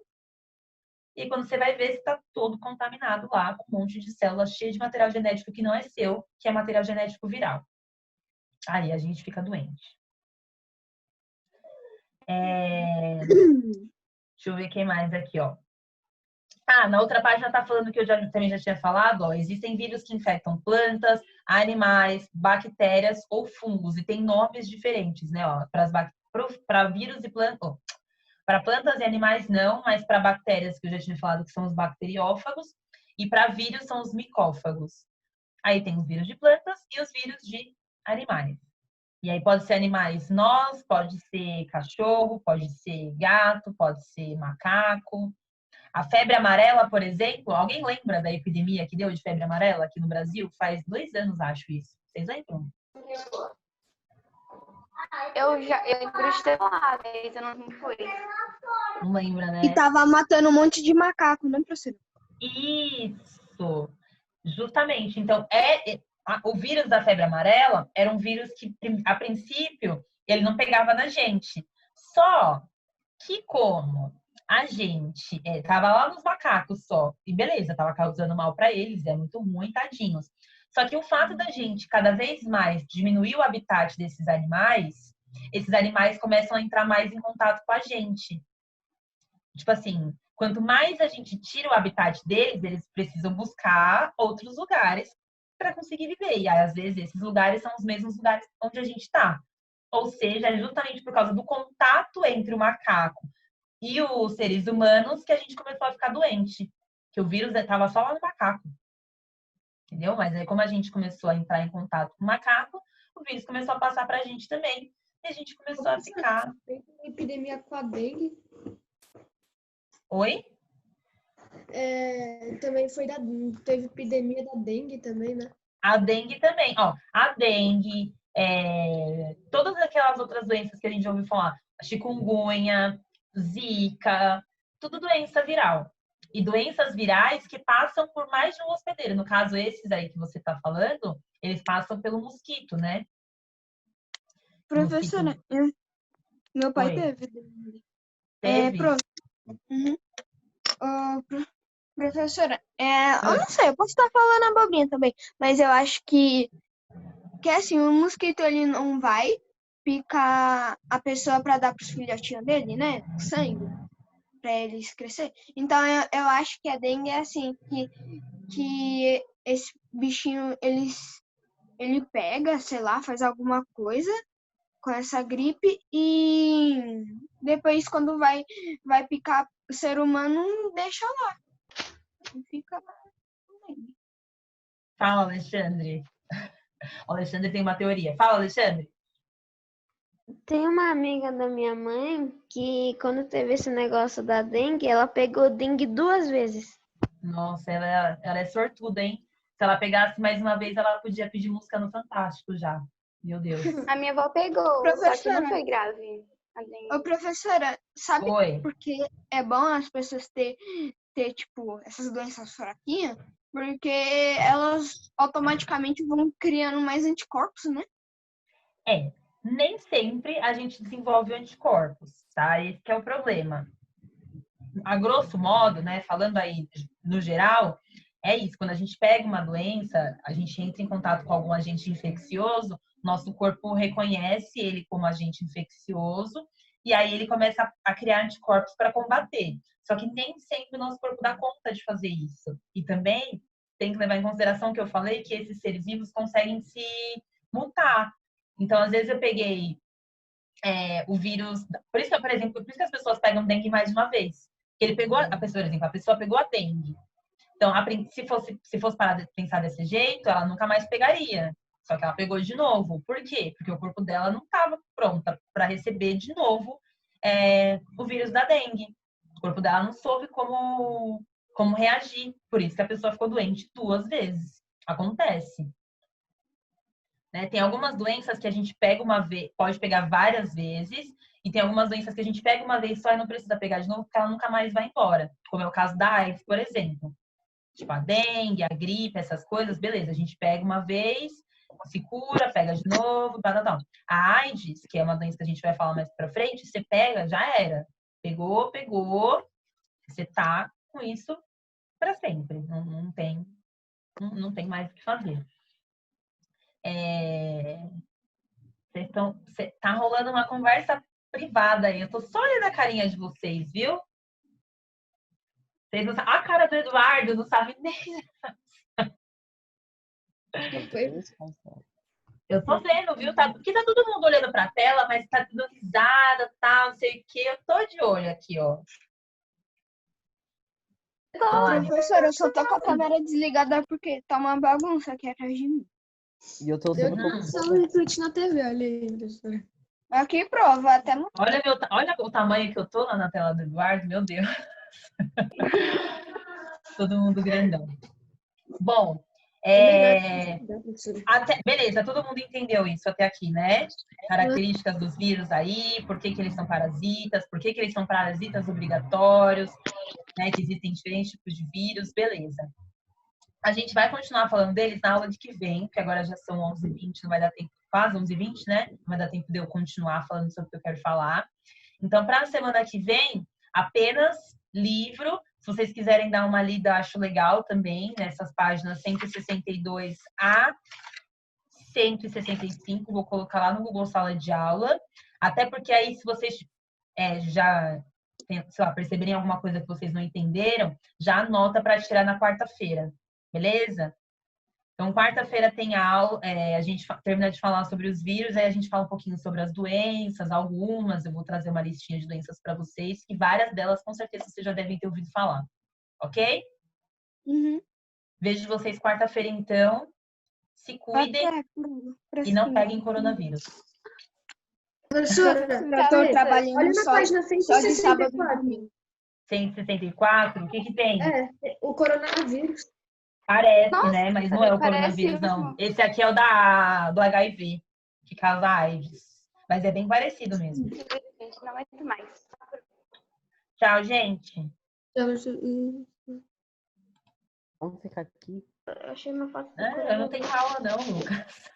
E quando você vai ver, você está todo contaminado lá, com um monte de células cheias de material genético que não é seu, que é material genético viral. Aí a gente fica doente. Deixa eu ver quem mais aqui, ó. Na outra página tá falando que eu também já tinha falado, ó. Existem vírus que infectam plantas, animais, bactérias ou fungos. E tem nomes diferentes, né, ó. Para vírus e plantas. Para plantas e animais não, mas para bactérias, que eu já tinha falado, que são os bacteriófagos. E para vírus são os micófagos. Aí tem os vírus de plantas e os vírus de animais. E aí pode ser animais nós, pode ser cachorro, pode ser gato, pode ser macaco. A febre amarela, por exemplo, alguém lembra da epidemia que deu de febre amarela aqui no Brasil? Faz 2 anos, acho isso. Vocês lembram? Eu lembro de ter falado, mas eu não fui. Não lembra, né? E tava matando um monte de macaco, não, professor? Isso! Justamente. Então, o vírus da febre amarela era um vírus que, a princípio, ele não pegava na gente. Só que como a gente tava lá nos macacos só, e beleza, tava causando mal para eles, é muito ruim, tadinhos. Só que o fato da gente cada vez mais diminuir o habitat desses animais, esses animais começam a entrar mais em contato com a gente. Tipo assim, quanto mais a gente tira o habitat deles, eles precisam buscar outros lugares para conseguir viver. E aí, às vezes, esses lugares são os mesmos lugares onde a gente está. Ou seja, é justamente por causa do contato entre o macaco e os seres humanos que a gente começou a ficar doente. Que o vírus estava só lá no macaco. Entendeu? Mas aí, como a gente começou a entrar em contato com o macaco, o vírus começou a passar para a gente também. E a gente começou a ficar... Teve uma epidemia com a dengue. Oi? Também teve epidemia da dengue também, né? A dengue também. Ó, a dengue, todas aquelas outras doenças que a gente já ouviu falar. Chikungunya, zika, tudo doença viral. E doenças virais que passam por mais de um hospedeiro. No caso, esses aí que você está falando, eles passam pelo mosquito, né? Professora, meu pai Oi. teve. Teve? Pronto. Uhum. Professora, eu não sei, eu posso estar falando abobrinha também, mas eu acho que assim, o mosquito ele não vai picar a pessoa para dar para os filhotinhos dele, né? Sangue, para eles crescer. Então eu acho que a dengue é assim, que esse bichinho ele pega, sei lá, faz alguma coisa com essa gripe e depois quando vai picar o ser humano, deixa lá. E fica lá. Fala, Alexandre. O Alexandre tem uma teoria. Fala, Alexandre. Tem uma amiga da minha mãe que, quando teve esse negócio da dengue, ela pegou dengue 2 vezes. Nossa, ela é sortuda, hein? Se ela pegasse mais uma vez, ela podia pedir música no Fantástico já. Meu Deus. A minha avó pegou, só que Professora. não foi grave. a dengue. Ô, professora, sabe Oi. por que é bom as pessoas ter tipo, essas doenças fraquinhas? Porque elas automaticamente vão criando mais anticorpos, né? Nem sempre a gente desenvolve anticorpos, tá? Esse que é o problema. A grosso modo, né, falando aí no geral, é isso. Quando a gente pega uma doença, a gente entra em contato com algum agente infeccioso, nosso corpo reconhece ele como agente infeccioso e aí ele começa a criar anticorpos para combater. Só que nem sempre o nosso corpo dá conta de fazer isso. E também tem que levar em consideração que eu falei que esses seres vivos conseguem se mutar. Então, às vezes eu peguei o vírus... Por isso que as pessoas pegam dengue mais de uma vez. Ele pegou a pessoa pegou a dengue. Então, se fosse parar de pensar desse jeito, ela nunca mais pegaria. Só que ela pegou de novo. Por quê? Porque o corpo dela não estava pronta para receber de novo o vírus da dengue. O corpo dela não soube como reagir. Por isso que a pessoa ficou doente 2 vezes. Acontece. Né? Tem algumas doenças que a gente pega uma vez, pode pegar várias vezes, e tem algumas doenças que a gente pega uma vez só e não precisa pegar de novo, porque ela nunca mais vai embora. Como é o caso da AIDS, por exemplo. Tipo a dengue, a gripe, essas coisas, beleza, a gente pega uma vez, se cura, pega de novo, tal. A AIDS, que é uma doença que a gente vai falar mais pra frente, você pega, já era. Pegou, você tá com isso pra sempre. Não tem mais o que fazer. Tá rolando uma conversa privada aí. Eu tô só olhando a carinha de vocês, viu? Vocês não sabem. A cara do Eduardo não sabe nem. Eu tô vendo, viu? Porque tá todo mundo olhando pra tela, mas tá tudo risada, tal, não sei o quê. Eu tô de olho aqui, ó. Professora, eu só tô com a câmera desligada porque tá uma bagunça aqui atrás de mim. E eu tô sendo Só reflete na TV, olha aí, professora. Aqui prova, até Olha o tamanho que eu tô lá na tela do Eduardo, meu Deus. Todo mundo grandão. Bom, beleza, todo mundo entendeu isso até aqui, né? Características dos vírus aí, por que eles são parasitas, por que eles são parasitas obrigatórios, né? Que existem diferentes tipos de vírus, beleza. A gente vai continuar falando deles na aula de que vem, que agora já são 11h20, não vai dar tempo, quase 11h20, né? Não vai dar tempo de eu continuar falando sobre o que eu quero falar. Então, para a semana que vem, apenas livro. Se vocês quiserem dar uma lida, acho legal também, nessas páginas 162 a 165, vou colocar lá no Google Sala de Aula. Até porque aí, se vocês já sei lá, perceberem alguma coisa que vocês não entenderam, já anota para tirar na quarta-feira, beleza? Então, quarta-feira tem aula, a gente termina de falar sobre os vírus, aí a gente fala um pouquinho sobre as doenças, algumas, eu vou trazer uma listinha de doenças para vocês, que várias delas, com certeza, vocês já devem ter ouvido falar, ok? Uhum. Vejo vocês quarta-feira, então. Se cuidem e não peguem coronavírus. Professora, Eu tô trabalhando olha na só página de sábado e 164. domingo. 164, o que tem? O coronavírus. Parece, Nossa, né? Mas não é o parece coronavírus, não. mesmo. Esse aqui é o do HIV, que causa AIDS. Mas é bem parecido mesmo. Gente, não aguento mais. Tchau, gente. Vamos ficar aqui. Eu achei uma foto do Eu não tenho aula, não, Lucas.